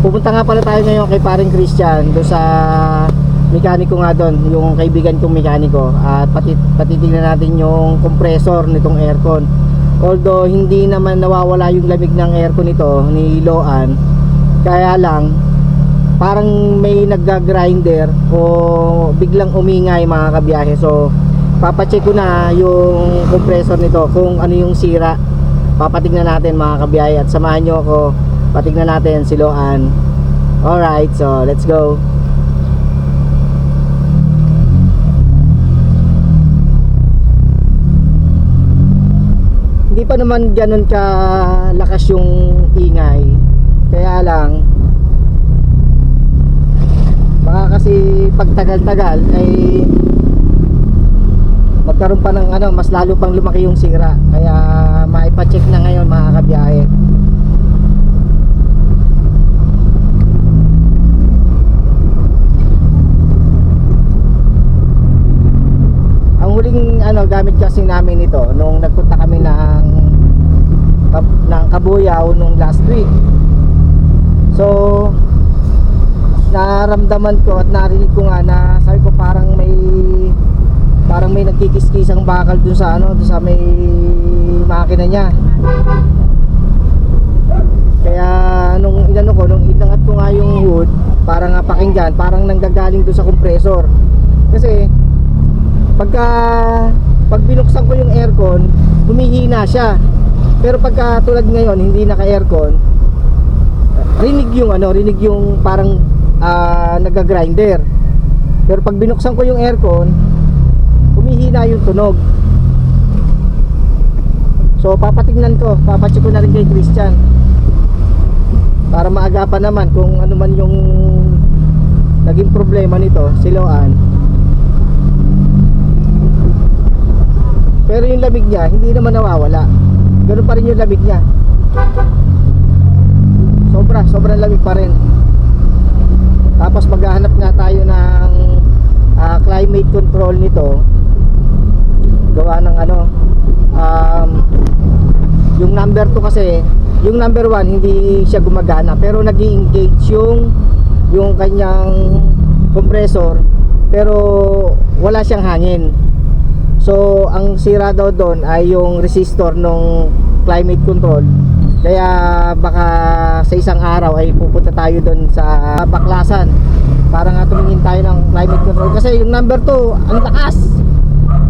Pupunta nga pala tayo ngayon kay paring Christian doon sa mekaniko nga doon, yung kaibigan kong mekaniko, at patitignan natin yung compressor nitong aircon. Although hindi naman nawawala yung lamig ng aircon nito ni Loan, kaya lang parang may nagga-grinder o biglang umingay mga kabiyahe. So papacheck ko na yung compressor nito kung ano yung sira. Papatignan natin mga kabiyahe, at samahan nyo ako, patignan natin si Loan. Alright, so let's go. Hindi pa naman ganun ka lakas yung ingay, kaya lang baka kasi pagtagal-tagal ay magkaroon pa ng mas lalo pang lumaki yung sira. Kaya maipa-check na ngayon mga kabiyahe. Ang huling gamit kasi namin ito nung nagpunta kami ng Cabuyao nung last week. So naramdaman ko at narinig ko nga na sabi ko parang may nagkikis-kisang bakal dun sa dun sa may makina niya. Kaya nung inangat ko nga yung hood para nga pakinggan, parang nanggagaling dun sa compressor. Kasi pag binuksan ko yung aircon, humihina siya. Pero pagka tulad ngayon hindi naka-aircon, rinig yung parang nagga-grinder. Pero pag binuksan ko yung aircon, humihina yung tunog. So papacheck ko na rin kay Christian para maagapan naman kung ano man yung naging problema nito si Loan. Pero yung lamig niya hindi naman nawawala, ganoon pa rin yung lamig niya. Sobrang lamig pa rin. Tapos maghahanap nga tayo ng climate control nito, gawa ng yung number 2 kasi, yung number 1 hindi siya gumagana, pero nag-i-engage yung kanyang compressor, pero wala siyang hangin. So ang sira daw doon ay yung resistor ng climate control. Kaya baka sa isang araw ay pupunta tayo doon sa Baklasan para nga tumingin tayo ng climate control, kasi yung number 2 ang taas,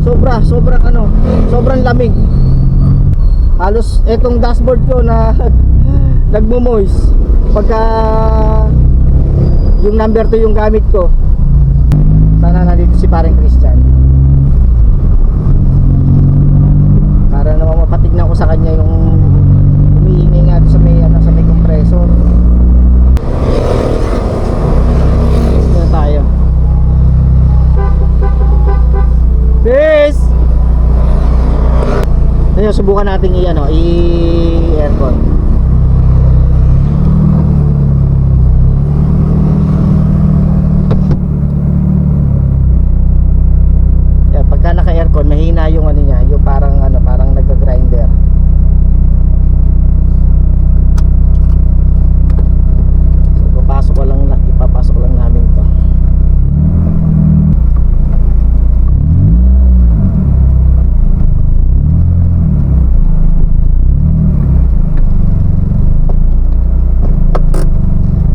sobrang lamig. Halos etong dashboard ko na nagmo-moist pagka yung number 2 yung gamit ko. Sana nandito si paring Christian para naman mapatignan ko sa kanya yung umiingay nga sa may compressor. Dito tayo. Peace! Ngayon subukan natin i-aircon. Yan, pagka naka-aircon mahina yung niya, yung parang nagga-grinder. So ipapasok lang namin to.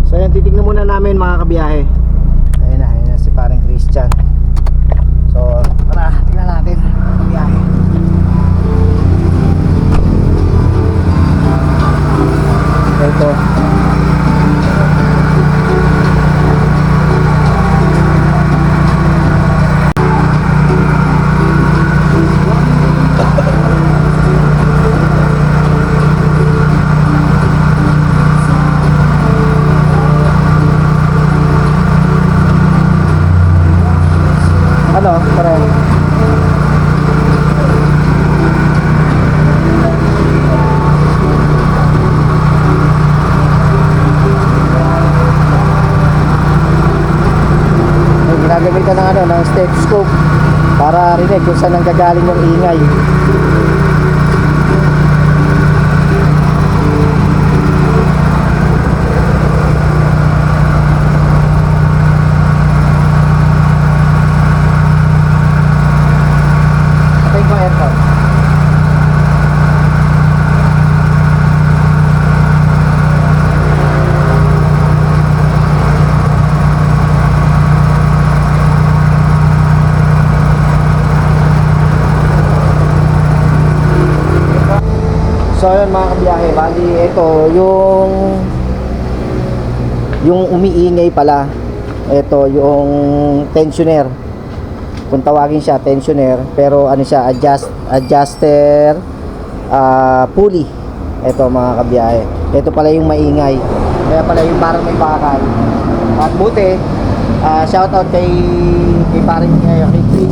So yan, titignan muna namin mga kabiyahe. Ayun na si paring Christian. So tara, tignan natin ang biyahe. Ito. Parang ginagamitan ng stethoscope para rinig kung saan nanggagaling yung ingay. So ayun mga kabiyahe, bali ito yung umiingay pala. Ito yung tensioner. Kung tawagin siya tensioner, pero ano siya, adjuster pulley. Ito mga kabiyahe. Ito pala yung maingay. Kaya pala yung parang may bakal. At buti, shoutout kay parang kay Chris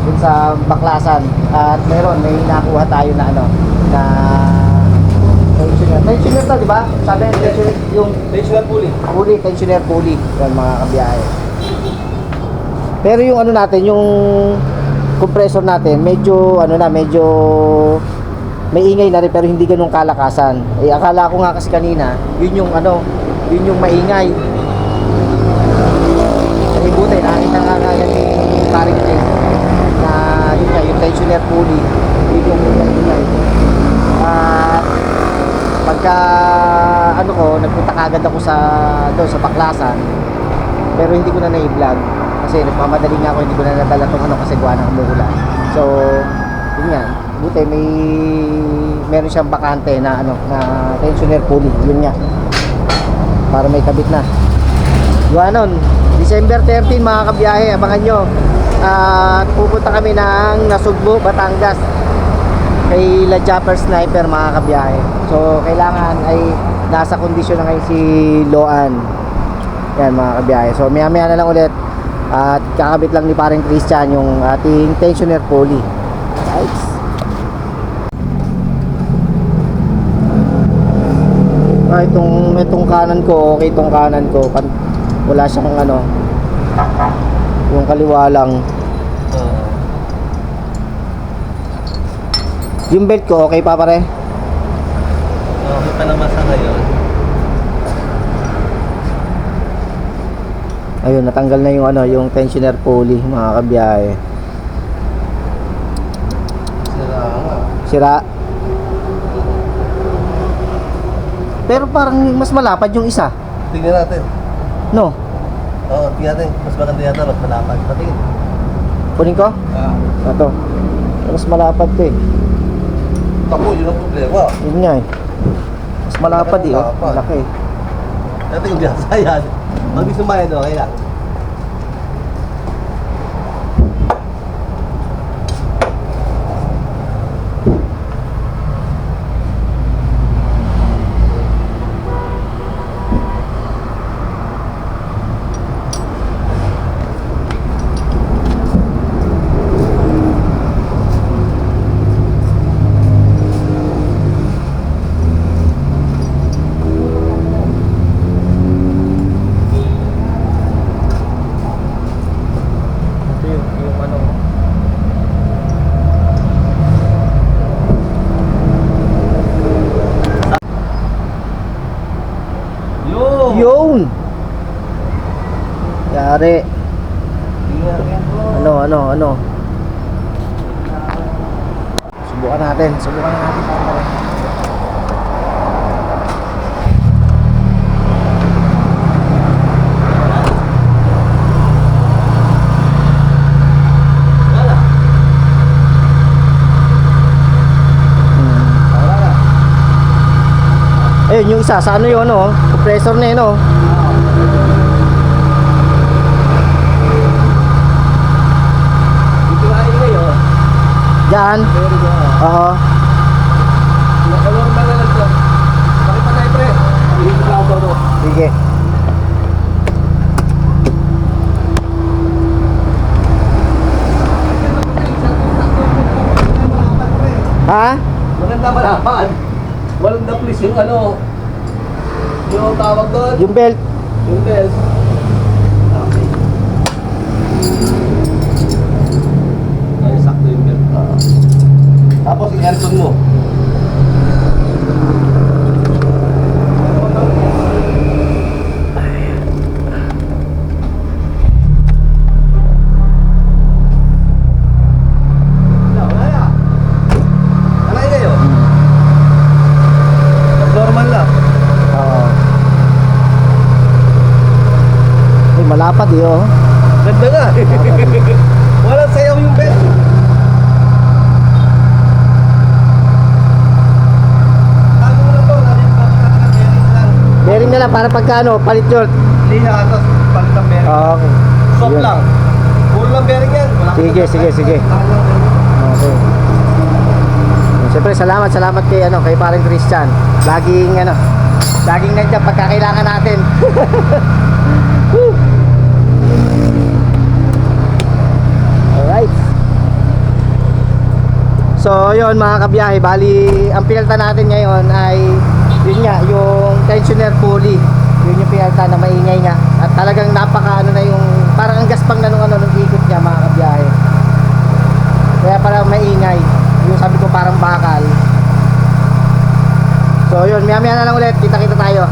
dun sa Baklasan. At may nakuha tayo na na tensioner to, di ba? Sabi tensioner, yung Tensioner pulley. tensioner pulley. Yan mga kabiyahe. Pero yung natin, yung compressor natin, medyo medyo may ingay na rin, pero hindi ganun kalakasan. Akala ko nga kasi kanina, yun yung maingay. Kasi buti, nakita nga kagad yung paring thing na yun nga, yung tensioner pulley, yun yung maingay. Pagka nagpunta kagad ako doon sa Baklasan, pero hindi ko na na-i-vlog kasi nagmamadali nga ako, hindi ko na nadala tong kasi gawa ng umuulan. So yun nga, buti meron siyang bakante na na tensioner pulley, yun nga, para may kabit na. Gawa nun, December 13 mga kabiyahe, abangan nyo. At pupunta kami ng Nasugbu, Batangas, kay La Japper Sniper mga kabiyahe. So kailangan ay nasa kondisyon na ngayon si Loan. Yan mga kabiyahe. So maya na lang ulit. At kakabit lang ni pareng Christian yung ating tensioner pulley. Nice. Itong kanan ko, okay itong kanan ko. Wala siyang yung kaliwa lang. Yung belt ko, okay pa pare? Okay pa naman sa ngayon. Ayun, natanggal na yung yung tensioner pulley mga kabiyahe. Sira. Pero parang mas malapad yung isa. Tingnan natin. No? Oo, tingnan natin. Mas maganda yata, mas malapad. Patingin. Kunin ko? Ito. Mas malapad to eh. Ako, yun ang problema. Yun nga eh. Mas malapad eh. Oh. Malaki. Ito yung biyasa yan. Mag isumayan okay lang. Yun! Yari. Ano? Subukan natin. Ayun yung isa, sa yun compressor na yun Dito nga ingay Diyan? Oo. Nakalorma na lang siya. Bakit pa tayo pre? Hindi ka ako. Sige. Ha? Maganda malaman. Walang daplis yung yung tawag doon. Yung belt. Yung belt. Okay. Ay, sakto yung belt. Tapos yung aircon mo. Malapad eh Ganda nga. Walang sayaw yung belt. ka lang para pagka ano, palit yun. Linya ka, tapos palit ang bearing. Okay. Soft Yun. lang. Puro lang bearing yan. Wala Sige, sige. Okay. Siyempre, salamat kay kay parang Christian. Laging nandiyan pagka kailangan natin. Woo! Alright. So, yun mga kabiyahe, bali ang pinalta natin ngayon ay yun nga, yung tensioner pulley. Yun yung pinalta na maingay nga. At talagang napaka na yung parang ang gaspang na nung ikot niya mga kabiyahe. Kaya parang maingay. Yung sabi ko parang bakal. So yun, maya na lang ulit, kita tayo.